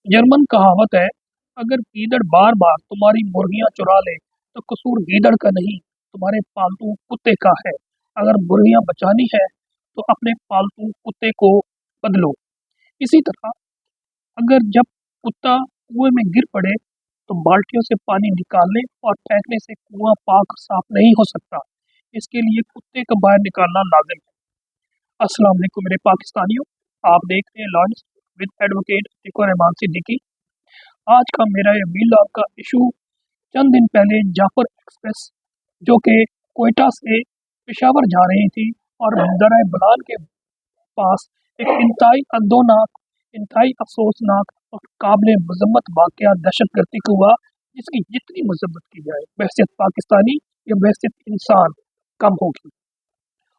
German कहावत है, अगर गीदड़ बार बार तुम्हारी मुर्गियां चुरा ले तो कसूर गीदड़ का नहीं, तुम्हारे पालतू कुत्ते का है। अगर मुर्गियां बचानी है तो अपने पालतू कुत्ते को बदलो। इसी तरह अगर जब कुत्ता कुएं में गिर पड़े तो बाल्टियों से पानी निकालने और फेंकने से कुआं पाक साफ नहीं हो सकता। इसके लिए कुत्ते को बाहर निकालना लाजिम है। अस्सलाम वालेकुम मेरे पाकिस्तानियों, आप देख रहे हैं launch with advocate Atiq Rahman Siddiqui. आज का मेरा ये वीलॉग का इशू, चंद दिन पहले जाफर एक्सप्रेस जो कि कोयटा से पेशावर जा रही थी और दर्रा बलान के पास एक इंतहाई अदोनाक, इंतहाई अफसोसनाक और काबिल मजम्मत वाकया दहशतगर्दी का हुआ, जिसकी जितनी मजम्मत की जाए बहसियत पाकिस्तानी या बहसियत इंसान कम होगी।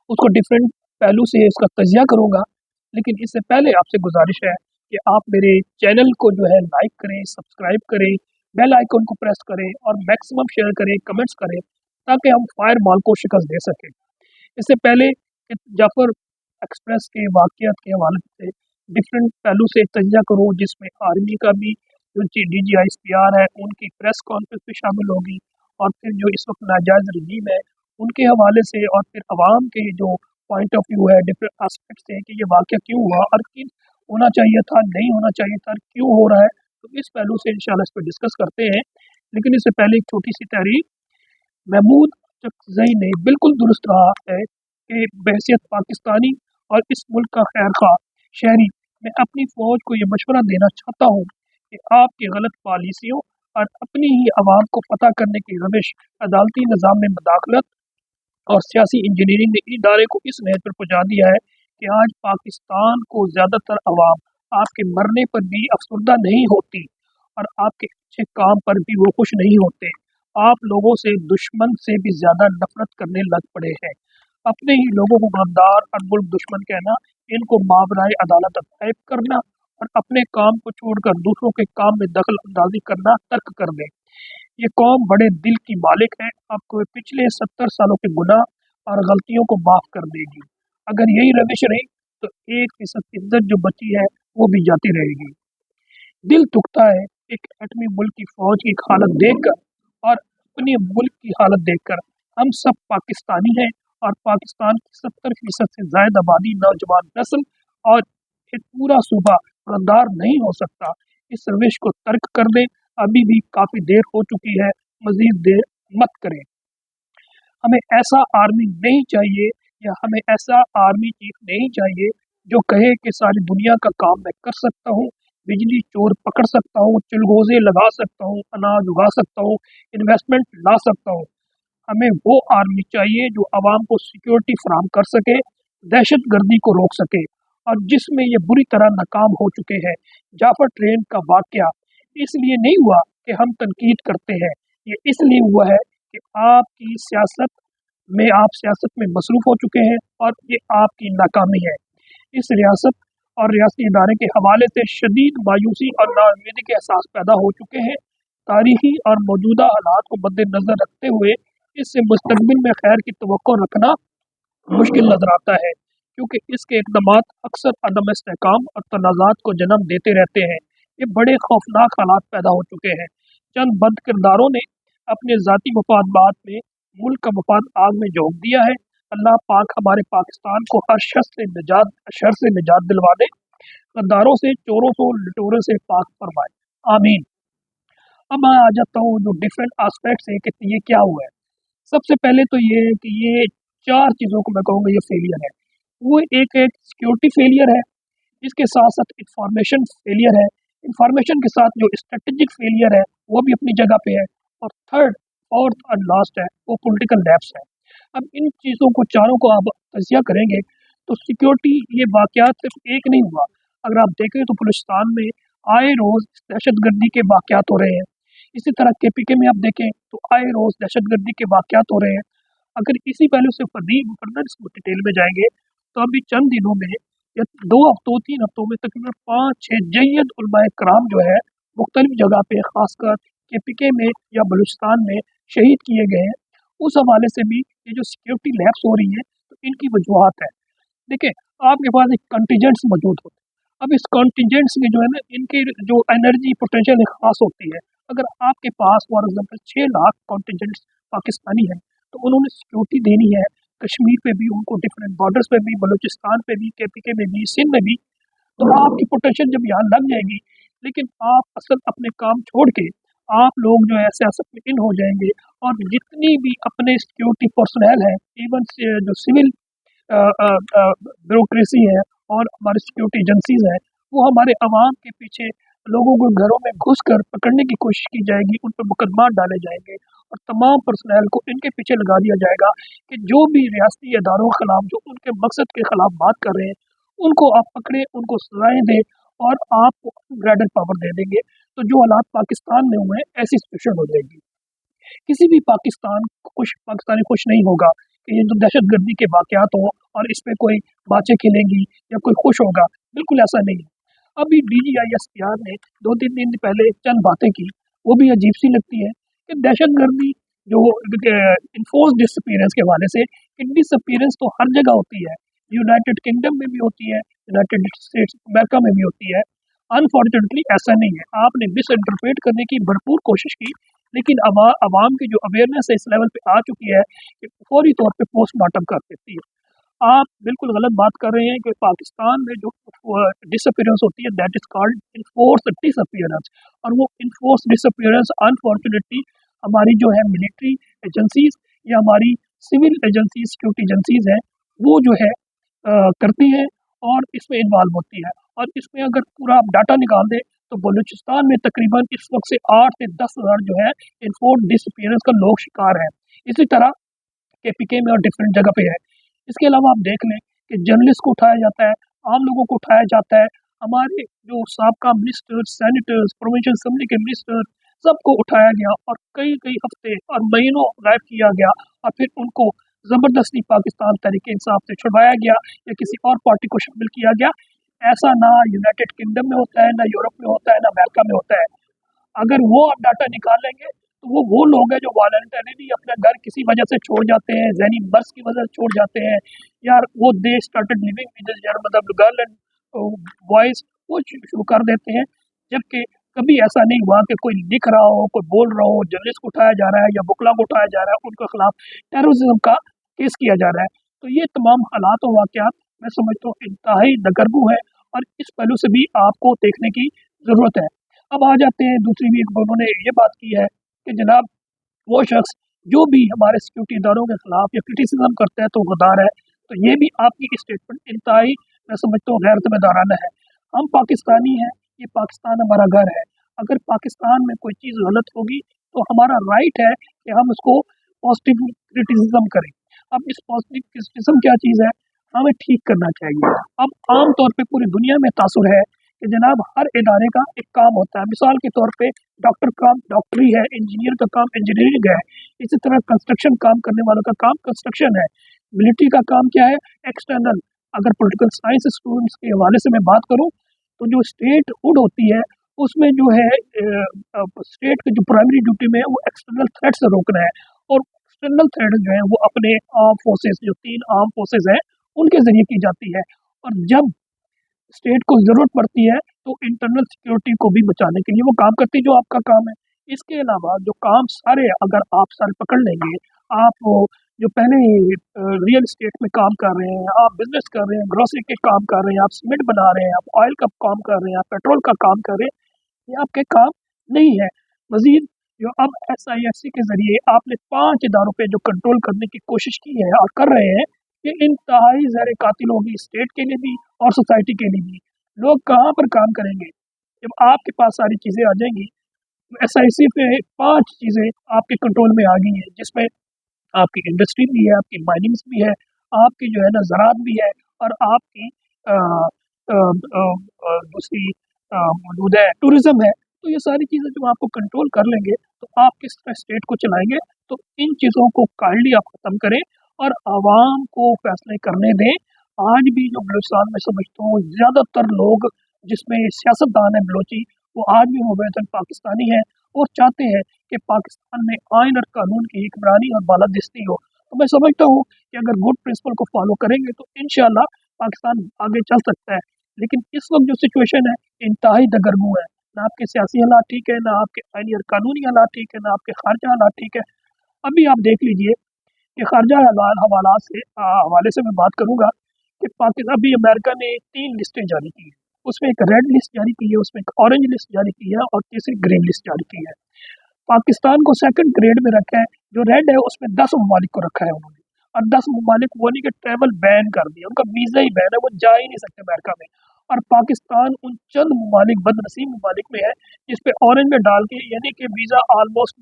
उसको डिफरेंट पहलू से इसका तजिया करूँगा, लेकिन इससे पहले आपसे गुजारिश है कि आप मेरे चैनल को जो है लाइक करें, सब्सक्राइब करें, बेल आइकन को प्रेस करें और मैक्सिमम शेयर करें, कमेंट्स करें, ताकि हम फायर माल को शिकस्त दे सकें। इससे पहले कि जाफर एक्सप्रेस के वाक़यात के हवाले से डिफरेंट पहलू से तजिया करूँ, जिसमें आर्मी का भी जो DGISPR है उनकी प्रेस कॉन्फ्रेंस भी शामिल होगी, और फिर जो इस वक्त नाजायज़ रजीम है उनके हवाले से, और फिर अवाम के जो पॉइंट ऑफ व्यू है डिफरेंट आस्पेक्ट से कि ये वाक़या क्यों हुआ और किन होना चाहिए था, नहीं होना चाहिए था, क्यों हो रहा है, तो इस पहलू से इंशाल्लाह इस पर डिस्कस करते हैं। लेकिन इससे पहले एक छोटी सी तहरीर। महमूद चकजई ने बिल्कुल दुरुस्त रहा है कि बहसियत पाकिस्तानी और इस मुल्क का खैर खा शहरी, मैं अपनी फ़ौज को ये मशवरा देना चाहता हूँ कि आपकी गलत पॉलिसियों और अपनी ही आवाम को फतह करने की रविश, अदालती निज़ाम में मदाखलत और सियासी इंजीनियरिंग ने इदारे को इस नहज पर पहुँचा दिया है कि आज पाकिस्तान को ज़्यादातर अवाम आपके मरने पर भी अफसरदा नहीं होती और आपके अच्छे काम पर भी वो खुश नहीं होते। आप लोगों से दुश्मन से भी ज़्यादा नफरत करने लग पड़े हैं। अपने ही लोगों को गद्दार और मुल्क दुश्मन कहना, इनको मावराए अदालत गायब करना और अपने काम को छोड़कर दूसरों के काम में दखल अंदाजी करना तर्क कर दें। ये कौम बड़े दिल की मालिक है, आपको पिछले 70 सालों के गुनाह और गलतियों को माफ कर देगी। अगर यही रविश रही तो 1% इज्जत जो बची है वो भी जाती रहेगी। दिल दुखता है एक एटमी मुल्क की फौज की हालत देखकर और अपने मुल्क की हालत देखकर। हम सब पाकिस्तानी हैं और पाकिस्तान की 70% से ज्यादा आबादी नौजवान नस्ल और एक पूरा सूबा गद्दार नहीं हो सकता। इस रविश को तर्क कर दे, अभी भी काफी देर हो चुकी है, मजीद देर मत करें। हमें ऐसा आर्मी नहीं चाहिए, या हमें ऐसा आर्मी चीफ नहीं चाहिए जो कहे कि सारी दुनिया का काम मैं कर सकता हूँ, बिजली चोर पकड़ सकता हूँ, चिलगोजे लगा सकता हूँ, अनाज उगा सकता हूँ, इन्वेस्टमेंट ला सकता हूँ। हमें वो आर्मी चाहिए जो आवाम को सिक्योरिटी फराहम कर सके, दहशत गर्दी को रोक सके, और जिसमें ये बुरी तरह नाकाम हो चुके हैं। जाफर ट्रेन का वाकया इसलिए नहीं हुआ कि हम तनकीद करते हैं, ये इसलिए हुआ है कि आपकी सियासत आप सियासत में मसरूफ हो चुके हैं और ये आपकी नाकामी है। इस रियासत और रियासती इदारे के हवाले से शदीद मायूसी और नाउम्मीदी के एहसास पैदा हो चुके हैं। तारीखी और मौजूदा हालात को मद्देनजर रखते हुए इससे मुस्तकबिल में खैर की तवक्को रखना मुश्किल नजर आता है, क्योंकि इसके इकदामात अक्सर अदम इस्तेहकाम और तनाज़ात को जन्म देते रहते हैं। ये बड़े खौफनाक हालात पैदा हो चुके हैं। चंद बद किरदारों ने अपने ज़ाती मफादात में मुल्क का मफाद आग में झोंक दिया है। अल्लाह पाक हमारे पाकिस्तान को हर शर से निजात दिलवा दे, गद्दारों से, चोरों से, लुटेरों से पाक फरमाए, आमीन। अब मैं आ जाता हूँ जो डिफरेंट आस्पेक्ट्स है कि ये क्या हुआ है। सबसे पहले तो ये है कि ये चार चीज़ों को मैं कहूँगा ये फेलियर है। वो एक एक सिक्योरिटी फेलियर है, इसके साथ साथ इंफॉर्मेशन फेलियर है, इंफॉर्मेशन के साथ जो स्ट्रेटेजिक फेलियर है वो भी अपनी जगह पे है, और थर्ड, फोर्थ और लास्ट है वो पॉलिटिकल लैप्स है। अब इन चीज़ों को चारों को आप तजिया करेंगे तो सिक्योरिटी ये वाकयात सिर्फ एक नहीं हुआ। अगर आप देखें तो बलूचिस्तान में आए रोज़ दहशतगर्दी के वाकयात हो रहे हैं। इसी तरह KPK में आप देखें तो आए रोज़ दहशतगर्दी के वाकयात हो रहे हैं। अगर इसी पहलू से फर्दर इसको डिटेल में जाएंगे तो अभी चंद दिनों में या 2 हफ्तों 3 हफ्तों में तकरीबन 5-6 जय्यद उलमाए कराम जो है मुख्तलिफ जगह पे, खासकर KPK में या बलूचिस्तान में शहीद किए गए हैं। उस हवाले से भी ये जो सिक्योरिटी लैप्स हो रही है तो इनकी वजूहत है। देखिए, आपके पास एक कंटीजेंट्स मौजूद होते हैं, अब इस कॉन्टिजेंट्स में जो है ना, इनकी जो एनर्जी पोटेंशियल खास होती है। अगर आपके पास फॉर एग्जाम्पल 6 लाख कॉन्टिजेंट्स पाकिस्तानी है, तो उन्होंने सिक्योरिटी देनी है कश्मीर पे भी, उनको डिफरेंट बॉर्डर्स पे भी, बलूचिस्तान पे भी, केपीके में भी, सिंध में भी। तो आपकी पोटेंशियल जब यहाँ लग जाएगी, लेकिन आप असल अपने काम छोड़ के आप लोग जो है सियासत में इन हो जाएंगे, और जितनी भी अपने सिक्योरिटी पर्सनल है, इवन जो सिविल ब्यूरोक्रेसी है और हमारी सिक्योरिटी एजेंसीज हैं, वो हमारे अवाम के पीछे लोगों को घरों में घुस कर पकड़ने की कोशिश की जाएगी, उन पर मुकदमा डाले जाएंगे, और तमाम पर्सनल को इनके पीछे लगा दिया जाएगा कि जो भी रियासती इदारों के खिलाफ, जो उनके मकसद के खिलाफ बात कर रहे हैं, उनको आप पकड़े, उनको सजाएं दें, और आपको ग्रेडर पावर दे देंगे। तो जो हालात पाकिस्तान में हुए हैं, ऐसी सिचुएशन हो जाएगी। किसी भी पाकिस्तानी खुश नहीं होगा कि ये जो दहशतगर्दी के वाकयात हों और इस पे कोई बातें खिलेंगी या कोई खुश होगा। बिल्कुल ऐसा नहीं है। अभी DGISPR ने 2-3 दिन पहले चंद बातें की, वो भी अजीब सी लगती है कि दहशतगर्दी जो इन्फोर्स डिसअपीयरेंस के हवाले से, कि डिसअपीयरेंस तो हर जगह होती है, यूनाइटेड किंगडम में भी होती है, यूनाइटेड स्टेट्स अमेरिका में भी होती है। अनफॉर्चुनेटली ऐसा नहीं है। आपने मिस इंटरप्रेट करने की भरपूर कोशिश की, लेकिन अवाम की जो अवेयरनेस है इस लेवल पे आ चुकी है कि फौरी तौर पे पोस्टमार्टम कर देती है। आप बिल्कुल गलत बात कर रहे हैं कि पाकिस्तान में जो डिसअपीयरेंस होती है, that is called enforce disappearance, और वो इन्फोर्स डिसअपीयरेंस अनफॉर्चुनेटली हमारी जो है मिलिट्री एजेंसीज या हमारी सिविल एजेंसीज, सिक्योरिटी एजेंसीज हैं, वो जो है करती हैं और इसमें इन्वॉल्व होती है। और इसमें अगर पूरा आप डाटा निकाल दें, तो बलूचिस्तान में तकरीबन इस वक्त से 8 से 10 हज़ार जो है इन्फोर्स डिसअपीयरेंस का लोग शिकार हैं। इसी तरह KPK में और डिफरेंट जगह पे है। इसके अलावा आप देख लें कि जर्नलिस्ट को उठाया जाता है, आम लोगों को उठाया जाता है, हमारे जो साबका मिनिस्टर, सेनेटर्स, प्रोविंशियल असेंबली के मिनिस्टर, सबको उठाया गया और कई कई हफ्ते और महीनों गायब किया गया, और फिर उनको ज़बरदस्ती पाकिस्तान तहरीक इंसाफ से छुड़वाया गया या किसी और पार्टी को शामिल किया गया। ऐसा ना यूनाइटेड किंगडम में होता है, ना यूरोप में होता है, ना अमेरिका में होता है। अगर वो आप डाटा निकालेंगे, तो वो लोग हैं जो वॉलंटरीली अपना घर किसी वजह से छोड़ जाते हैं, ज़हनी मर्ज़ की वजह से छोड़ जाते हैं, यार वो दे स्टार्टेड लिविंग विद यार मतलब गर्ल एंड बॉयज़, वो शुरू कर देते हैं। जबकि कभी ऐसा नहीं हुआ कि कोई लिख रहा हो, कोई बोल रहा हो, जर्नलिस्ट को उठाया जा रहा है या बुकला को उठाया जा रहा है, उनके खिलाफ टेररिज्म का केस किया जा रहा है। तो ये तमाम हालात और वाक़यात मैं समझता हूँ इंतहाई दगरगू है, और इस पहलू से भी आपको देखने की ज़रूरत है। अब आ जाते हैं दूसरी भी, एक उन्होंने ये बात की है कि जनाब वो शख्स जो भी हमारे सिक्योरिटी इदारों के खिलाफ या क्रिटिसिज्म करता है तो गद्दार है। तो ये भी आपकी स्टेटमेंट इंतहाई मैं समझता हूँ गैर जिम्मेदाराना है। हम पाकिस्तानी हैं, ये पाकिस्तान हमारा घर है। अगर पाकिस्तान में कोई चीज़ गलत होगी, तो हमारा राइट है कि हम उसको पॉजिटिव क्रिटिसिज्म करें। अब इस पॉजिटिव क्रिटिसिज्म क्या चीज़ है, हमें ठीक करना चाहिए। अब आम तौर पे पूरी दुनिया में तासुर है कि जनाब हर इदारे का एक काम होता है। मिसाल के तौर पे डॉक्टर का काम डॉक्टरी है, इंजीनियर का काम इंजीनियरिंग है, इसी तरह कंस्ट्रक्शन काम करने वालों का काम कंस्ट्रक्शन है। मिलिट्री का काम क्या है, एक्सटर्नल। अगर पॉलिटिकल साइंस स्टूडेंट्स के हवाले से मैं बात करूँ, तो जो स्टेट हुड होती है, उसमें जो है स्टेट की जो प्राइमरी ड्यूटी में है वो एक्सटर्नल थ्रेट से रोकना है, और एक्सटर्नल थ्रेट जो है वो अपने आर्म फोर्सेस, जो 3 आर्म फोर्सेस हैं, उनके जरिए की जाती है। और जब स्टेट को ज़रूरत पड़ती है, तो इंटरनल सिक्योरिटी को भी बचाने के लिए वो काम करती है, जो आपका काम है। इसके अलावा जो काम सारे अगर आप सारे पकड़ लेंगे, आप वो जो पहले रियल एस्टेट में काम कर रहे हैं, आप बिजनेस कर रहे हैं, ग्रोसरी के काम कर रहे हैं, आप सीमेंट बना रहे हैं, आप ऑयल का काम कर रहे हैं, आप पेट्रोल का काम कर रहे हैं, ये आपके काम नहीं है। मजीद जो अब SIFC के ज़रिए आपने 5 इदारों पे जो कंट्रोल करने की कोशिश की है और कर रहे हैं, ये इंतहाई ज़हर कातिल होगी स्टेट के लिए भी और सोसाइटी के लिए भी। लोग कहाँ पर काम करेंगे? जब आपके पास सारी चीज़ें आ जाएंगी, तो SIC पे 5 चीज़ें आपके कंट्रोल में आ गई हैं, जिसमें आपकी इंडस्ट्री भी है, आपकी माइनिंग्स भी है, आपकी जो है ना ज़राअत भी है, और आपकी दूसरी मौजूद है टूरिज़्म है। तो ये सारी चीज़ें जब आपको कंट्रोल कर लेंगे, तो आप किस तरह स्टेट को चलाएंगे। तो इन चीज़ों को काइंडली आप ख़त्म करें और आवाम को फैसले करने दें। आज भी जो बलूचिस्तान में समझता हूँ ज़्यादातर लोग, जिसमें सियासतदान है बलोची, वो आज भी मुबैनतन पाकिस्तानी हैं और चाहते हैं कि पाकिस्तान में आइन और कानून की हुक्मरानी और बालादस्ती हो। तो मैं समझता हूँ कि अगर गुड प्रिंसिपल को फॉलो करेंगे, तो इंशाल्लाह पाकिस्तान आगे चल सकता है। लेकिन इस वक्त जो सिचुएशन है इंतहाई दगरगू है, ना आपके सियासी हालात ठीक है, ना आपके आईनी और कानूनी हालात ठीक है, ना आपके खारजा हालात ठीक है। अभी आप देख लीजिए कि खारजा हवालात से हवाले से मैं बात करूंगा कि पाकिस्तान अभी अमेरिका ने 3 लिस्टें जारी की है। उसमें एक रेड लिस्ट जारी की है, उसमें एक ऑरेंज लिस्ट जारी की है और तीसरी ग्रीन लिस्ट जारी की है। पाकिस्तान को सेकंड ग्रेड में रखा है, जो रेड है उसमें 10 ममालिक को रखा है उन्होंने, और 10 ममालिक वो नहीं कि ट्रैवल बैन कर दिया, उनका वीज़ा ही बैन है, वो जा ही नहीं सकते अमेरिका में। और पाकिस्तान उन चंद ममालिक बदनसीब ममालिक में है जिस पे ऑरेंज में डाल के यानी कि वीज़ा ऑलमोस्ट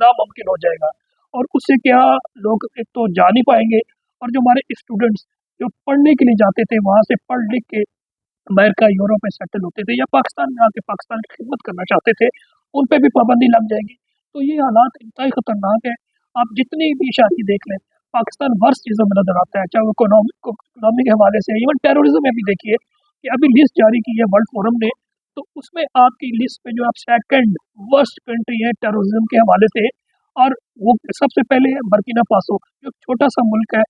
नामुमकिन हो जाएगा। और उससे क्या, लोग एक तो जा नहीं पाएंगे, और जो हमारे स्टूडेंट्स जो पढ़ने के लिए जाते थे वहाँ से पढ़ लिख के अमेरिका यूरोप में सेटल होते थे या पाकिस्तान में आके पाकिस्तान की खिदमत करना चाहते थे, उन पे भी पाबंदी लग जाएगी। तो ये हालात इंतहाई खतरनाक है। आप जितनी भी शादी देख लें, पाकिस्तान वर्स्ट चीज़ों में नजर आता है, चाहे वो इकोनॉमी के हवाले से, इवन टेररिज्म में भी देखिए कि अभी लिस्ट जारी की है वर्ल्ड फोरम ने, तो उसमें आपकी लिस्ट पे जो आप सेकंड वर्स्ट कंट्री है टेररिज्म के हवाले से, और वो सबसे पहले है बर्किना फासो, जो छोटा सा मुल्क है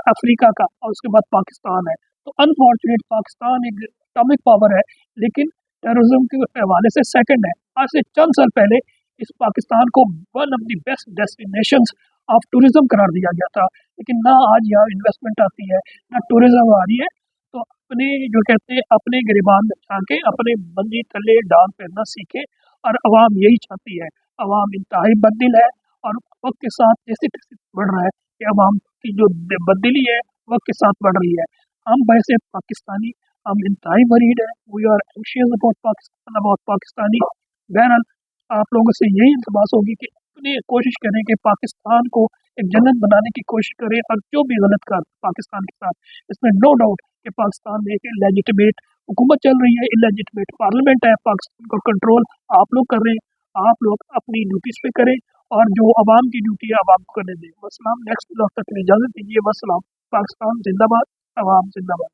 अफ्रीका का, और उसके बाद पाकिस्तान है। तो अनफॉर्चुनेट पाकिस्तान एक एटॉमिक पावर है, लेकिन टेररिज्म के हवाले से सेकंड है। आज से चंद साल पहले इस पाकिस्तान को one of the best destinations of tourism करार दिया गया था, लेकिन ना आज यहाँ इन्वेस्टमेंट आती है, ना टूरिज्म आ रही है। तो अपने जो कहते हैं अपने गिरबान बचा के अपने मंजी तले डाल फिरना सीखे, और अवाम यही चाहती है। अवाम इंतहाई बददिल है, और वक्त के साथ जैसे जैसे बढ़ रहा है कि अवाम की जो बददिली है वक्त के साथ बढ़ रही है। हम वैसे पाकिस्तानी, हम इंतहाई वरीड है, we are anxious about Pakistan, about Pakistani. बहरहाल आप लोगों से यही इल्तमास होगी कि अपनी कोशिश करें कि पाकिस्तान को एक जन्नत बनाने की कोशिश करें, और जो भी गलत कर पाकिस्तान के साथ, इसमें नो डाउट कि पाकिस्तान में एक इलेजिटिमेट हुकूमत चल रही है, इलेजिटिमेट पार्लियामेंट है, पाकिस्तान को कंट्रोल आप लोग कर रहे हैं। आप लोग अपनी ड्यूटीज पे करें, और जो अवाम की ड्यूटी है अवाम को करने दें। वसलाम, नेक्स्ट ब्लॉग तक के लिए इजाज़त दीजिए। वसलाम। पाकिस्तान जिंदाबाद, अवाम जिंदाबाद।